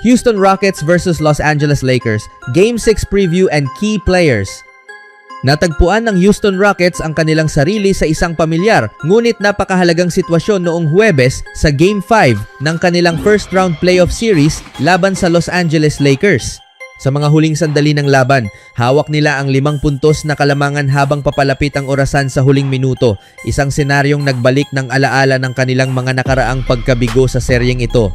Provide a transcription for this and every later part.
Houston Rockets versus Los Angeles Lakers, Game 6 preview and key players. Natagpuan ng Houston Rockets ang kanilang sarili sa isang pamilyar ngunit napakahalagang sitwasyon noong Huwebes sa Game 5 ng kanilang first round playoff series laban sa Los Angeles Lakers. Sa mga huling sandali ng laban, hawak nila ang 5 puntos na kalamangan habang papalapit ang orasan sa huling minuto, isang senaryong nagbalik ng alaala ng kanilang mga nakaraang pagkabigo sa seryeng ito.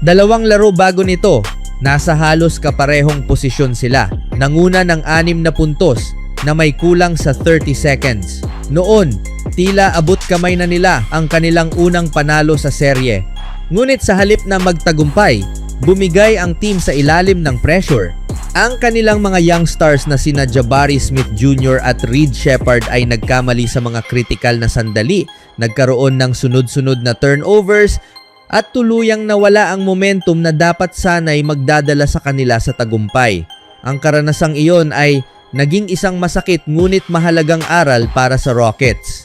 2 laro bago nito, nasa halos kaparehong posisyon sila, nanguna ng 6 na puntos na may kulang sa 30 seconds. Noon, tila abot kamay na nila ang kanilang unang panalo sa serye. Ngunit sa halip na magtagumpay, bumigay ang team sa ilalim ng pressure. Ang kanilang mga young stars na sina Jabari Smith Jr. at Reed Sheppard ay nagkamali sa mga kritikal na sandali, nagkaroon ng sunod-sunod na turnovers, at tuluyang nawala ang momentum na dapat sana'y magdadala sa kanila sa tagumpay. Ang karanasang iyon ay naging isang masakit ngunit mahalagang aral para sa Rockets.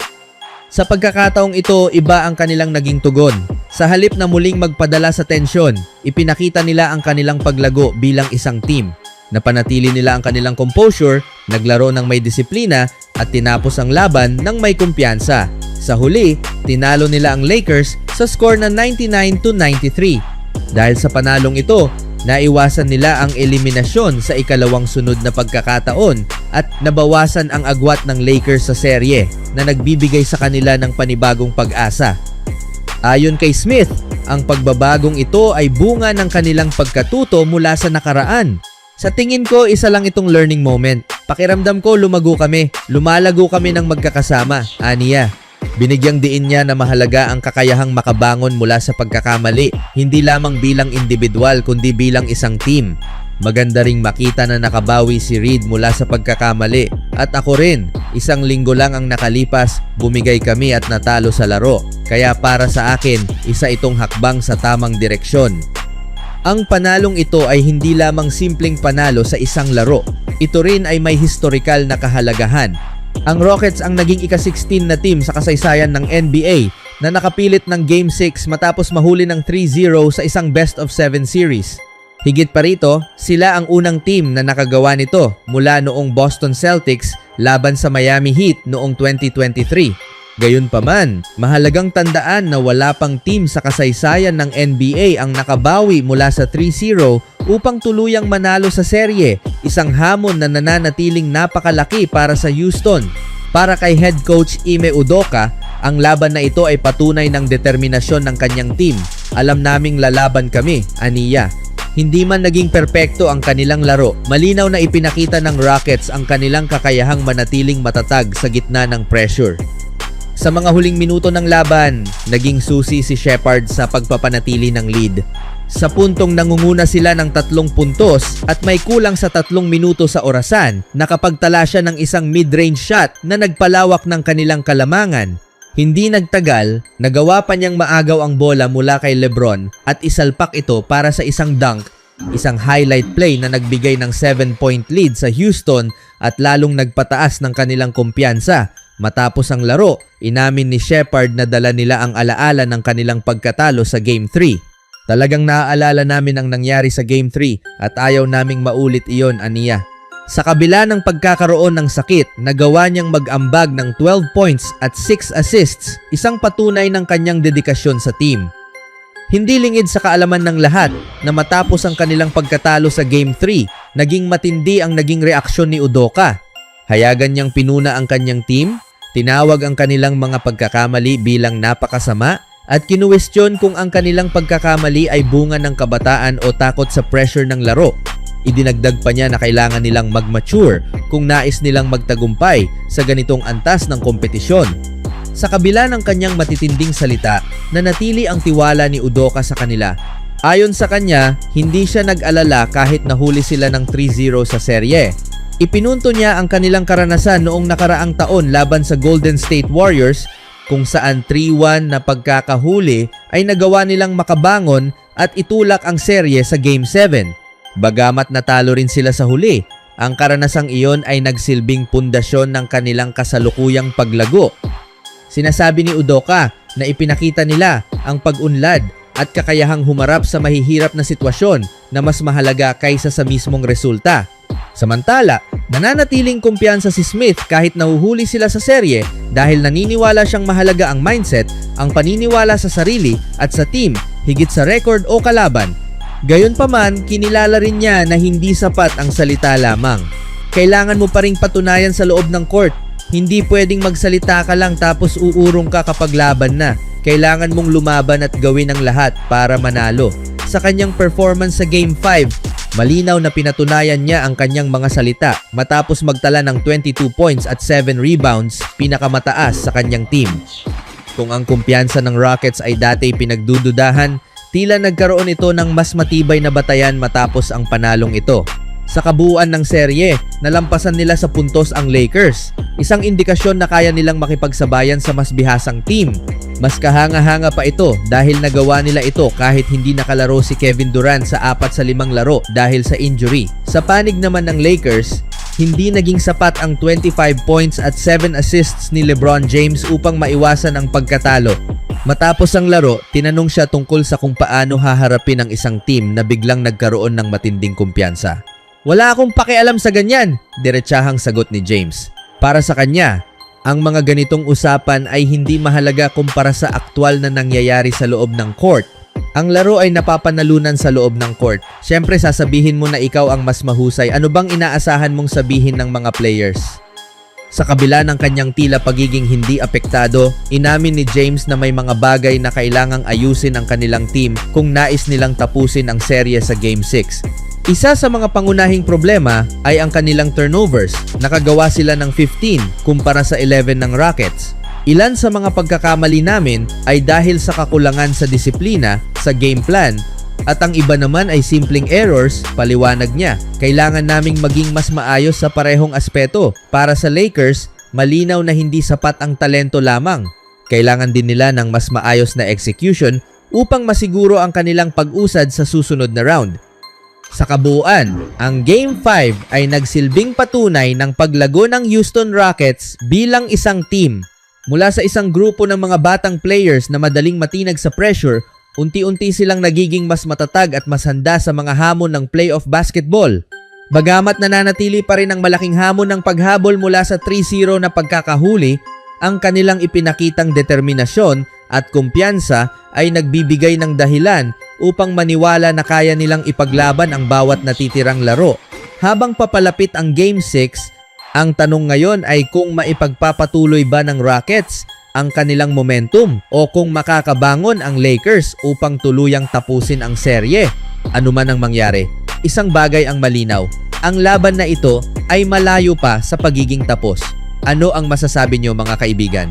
Sa pagkakataong ito, iba ang kanilang naging tugon. Sa halip na muling magpadala sa tensyon, ipinakita nila ang kanilang paglago bilang isang team. Napanatili nila ang kanilang composure, naglaro ng may disiplina at tinapos ang laban ng may kumpiyansa. Sa huli, tinalo nila ang Lakers sa score na 99-93. Dahil sa panalong ito, naiwasan nila ang eliminasyon sa ikalawang sunod na pagkakataon at nabawasan ang agwat ng Lakers sa serye na nagbibigay sa kanila ng panibagong pag-asa. Ayon kay Smith, ang pagbabagong ito ay bunga ng kanilang pagkatuto mula sa nakaraan. Sa tingin ko, isa lang itong learning moment. Pakiramdam ko lumalago kami ng magkakasama, aniya. Binigyang diin niya na mahalaga ang kakayahang makabangon mula sa pagkakamali, hindi lamang bilang individual kundi bilang isang team. Maganda ring makita na nakabawi si Reed mula sa pagkakamali. At ako rin, 1 linggo lang ang nakalipas, bumigay kami at natalo sa laro. Kaya para sa akin, isa itong hakbang sa tamang direksyon. Ang panalong ito ay hindi lamang simpleng panalo sa isang laro. Ito rin ay may historikal na kahalagahan. Ang Rockets ang naging ika-16 na team sa kasaysayan ng NBA na nakapilit ng Game 6 matapos mahuli ng 3-0 sa isang best-of-7 series. Higit pa rito, sila ang unang team na nakagawa nito mula noong Boston Celtics laban sa Miami Heat noong 2023. Gayunpaman, mahalagang tandaan na wala pang team sa kasaysayan ng NBA ang nakabawi mula sa 3-0 upang tuluyang manalo sa serye, isang hamon na nananatiling napakalaki para sa Houston. Para kay head coach Ime Udoka, ang laban na ito ay patunay ng determinasyon ng kanyang team. Alam naming lalaban kami, aniya. Hindi man naging perpekto ang kanilang laro, malinaw na ipinakita ng Rockets ang kanilang kakayahang manatiling matatag sa gitna ng pressure. Sa mga huling minuto ng laban, naging susi si Sheppard sa pagpapanatili ng lead. Sa puntong nangunguna sila ng 3 puntos at may kulang sa 3 minuto sa orasan, nakapagtala siya ng isang mid-range shot na nagpalawak ng kanilang kalamangan. Hindi nagtagal, nagawa pa niyang maagaw ang bola mula kay LeBron at isalpak ito para sa isang dunk, isang highlight play na nagbigay ng 7-point lead sa Houston at lalong nagpataas ng kanilang kumpiyansa. Matapos ang laro, inamin ni Sheppard na dala nila ang alaala ng kanilang pagkatalo sa Game 3. Talagang naaalala namin ang nangyari sa Game 3 at ayaw naming maulit iyon, aniya. Sa kabila ng pagkakaroon ng sakit, nagawa niyang mag-ambag ng 12 points at 6 assists, isang patunay ng kanyang dedikasyon sa team. Hindi lingid sa kaalaman ng lahat na matapos ang kanilang pagkatalo sa Game 3, naging matindi ang naging reaksyon ni Udoka. Hayagan niyang pinuna ang kanyang team, tinawag ang kanilang mga pagkakamali bilang napakasama at kinuwestiyon kung ang kanilang pagkakamali ay bunga ng kabataan o takot sa pressure ng laro. Idinagdag pa niya na kailangan nilang mag-mature kung nais nilang magtagumpay sa ganitong antas ng kompetisyon. Sa kabila ng kanyang matitinding salita, nanatili ang tiwala ni Udoka sa kanila. Ayon sa kanya, hindi siya nag-alala kahit nahuli sila ng 3-0 sa serye. Ipinunto niya ang kanilang karanasan noong nakaraang taon laban sa Golden State Warriors kung saan 3-1 na pagkakahuli ay nagawa nilang makabangon at itulak ang serye sa Game 7. Bagamat natalo rin sila sa huli, ang karanasang iyon ay nagsilbing pundasyon ng kanilang kasalukuyang paglago. Sinasabi ni Udoka na ipinakita nila ang pag-unlad at kakayahang humarap sa mahihirap na sitwasyon na mas mahalaga kaysa sa mismong resulta. Samantala, nananatiling kumpiyansa si Smith kahit nahuhuli sila sa serye dahil naniniwala siyang mahalaga ang mindset, ang paniniwala sa sarili at sa team higit sa record o kalaban. Gayunpaman, kinilala rin niya na hindi sapat ang salita lamang. Kailangan mo pa ring patunayan sa loob ng court. Hindi pwedeng magsalita ka lang tapos uurong ka kapag laban na. Kailangan mong lumaban at gawin ang lahat para manalo. Sa kanyang performance sa Game 5, malinaw na pinatunayan niya ang kanyang mga salita matapos magtala ng 22 points at 7 rebounds, pinakamataas sa kanyang team. Kung ang kumpiyansa ng Rockets ay dati pinagdududahan, tila nagkaroon ito ng mas matibay na batayan matapos ang panalong ito. Sa kabuuan ng serye, nalampasan nila sa puntos ang Lakers. Isang indikasyon na kaya nilang makipagsabayan sa mas bihasang team. Mas kahanga-hanga pa ito dahil nagawa nila ito kahit hindi nakalaro si Kevin Durant sa 4 sa 5 laro dahil sa injury. Sa panig naman ng Lakers, hindi naging sapat ang 25 points at 7 assists ni LeBron James upang maiwasan ang pagkatalo. Matapos ang laro, tinanong siya tungkol sa kung paano haharapin ang isang team na biglang nagkaroon ng matinding kumpiyansa. "Wala akong pakialam sa ganyan," diretsahang sagot ni James. Para sa kanya, ang mga ganitong usapan ay hindi mahalaga kumpara sa aktwal na nangyayari sa loob ng court. Ang laro ay napapanalunan sa loob ng court. Siyempre sasabihin mo na ikaw ang mas mahusay. Ano bang inaasahan mong sabihin ng mga players? Sa kabila ng kanyang tila pagiging hindi apektado, inamin ni James na may mga bagay na kailangang ayusin ang kanilang team kung nais nilang tapusin ang serye sa Game 6. Isa sa mga pangunahing problema ay ang kanilang turnovers. Nakagawa sila ng 15 kumpara sa 11 ng Rockets. Ilan sa mga pagkakamali namin ay dahil sa kakulangan sa disiplina, sa game plan, at ang iba naman ay simpleng errors, paliwanag niya. Kailangan naming maging mas maayos sa parehong aspeto. Para sa Lakers, malinaw na hindi sapat ang talento lamang. Kailangan din nila ng mas maayos na execution upang masiguro ang kanilang pag-usad sa susunod na round. Sa kabuuan, ang Game 5 ay nagsilbing patunay ng paglago ng Houston Rockets bilang isang team. Mula sa isang grupo ng mga batang players na madaling matinag sa pressure, unti-unti silang nagiging mas matatag at mas handa sa mga hamon ng playoff basketball. Bagamat nananatili pa rin ang malaking hamon ng paghabol mula sa 3-0 na pagkakahuli, ang kanilang ipinakitang determinasyon at kumpiyansa ay nagbibigay ng dahilan upang maniwala na kaya nilang ipaglaban ang bawat natitirang laro. Habang papalapit ang Game 6, ang tanong ngayon ay kung maipagpapatuloy ba ng Rockets ang kanilang momentum o kung makakabangon ang Lakers upang tuluyang tapusin ang serye. Ano man ang mangyari, isang bagay ang malinaw. Ang laban na ito ay malayo pa sa pagiging tapos. Ano ang masasabi niyo mga kaibigan?